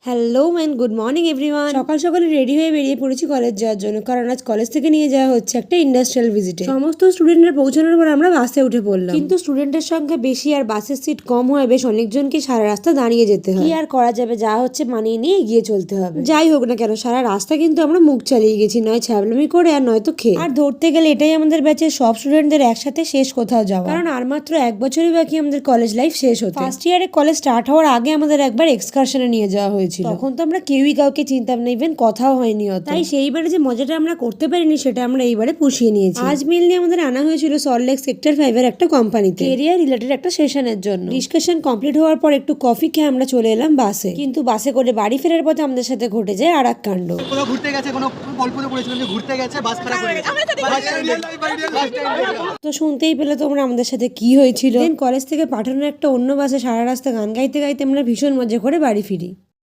Hello man, good morning everyone. সকাল সকালে ready হয়ে বেরিয়ে পড়েছি কলেজ যাওয়ার জন্য, কারণ আজ কলেজ থেকে নিয়ে যাওয়া হচ্ছে একটা ইন্ডাস্ট্রিয়াল ভিজিটে। সমস্ত স্টুডেন্টরা পৌঁছানোর পর আমরা বাসে উঠে পড়লাম, কিন্তু স্টুডেন্টের সংখ্যা বেশি আর বাসের সিট কম হয় বেশ অনেকজনকে সারা রাস্তা দাঁড়িয়ে যেতে হয়। কি আর করা যাবে, যা হচ্ছে মানিয়ে নিয়ে এগিয়ে চলতে হবে। যাই হোক না কেন, সারা রাস্তা কিন্তু আমরা মুখ চালিয়ে গেছি, নয় ছ্যাবলামি করে আর নয়তো খেয়ে। আর ধরতে গেলে এটাই আমাদের ব্যাচের সব স্টুডেন্টদের একসাথে শেষ কোথাও যাওয়া, কারণ আর মাত্র এক বছরই বাকি আমাদের কলেজ লাইফ শেষ হতে। ফার্স্ট ইয়ারে কলেজ স্টার্ট হওয়ার আগে আমাদের একবার এক্সকারশনে নিয়ে যাওয়া হয়েছিল, তখন তো আমরা কেউই কাউকে চিনতাম না, ইভেন কথাও হয়নি অত। তাই সেইবারে যে মজাটা আমরা করতে পারিনি সেটা আমরা এইবারে পুষিয়ে নিয়েছি। আজ মেনলি আমাদের আনা হয়েছিল সল্টলেক সেক্টর 5 এর একটা কোম্পানিতে এরিয়া রিলেটেড একটা সেশনের জন্য। ডিসকাশন কমপ্লিট হওয়ার পর একটু কফি খেয়ে আমরা চলে এলাম বাসে, কিন্তু বাসে করে বাড়ি ফেরার পথে আমাদের সাথে ঘটে যায় আর এক কাণ্ড। কোনো ঘুরতে গেছে, কোনো কল্পনা করেছিলাম যে ঘুরতে গেছে, বাস খারাপ হয়ে গেছে। তো শুনতেই পেলে তোমরা আমাদের সাথে কি হয়েছিল। কলেজ থেকে পাঠানো একটা অন্য বাসে সারা রাস্তা গান গাইতে গাইতে আমরা ভীষণ মজা করে বাড়ি ফিরি।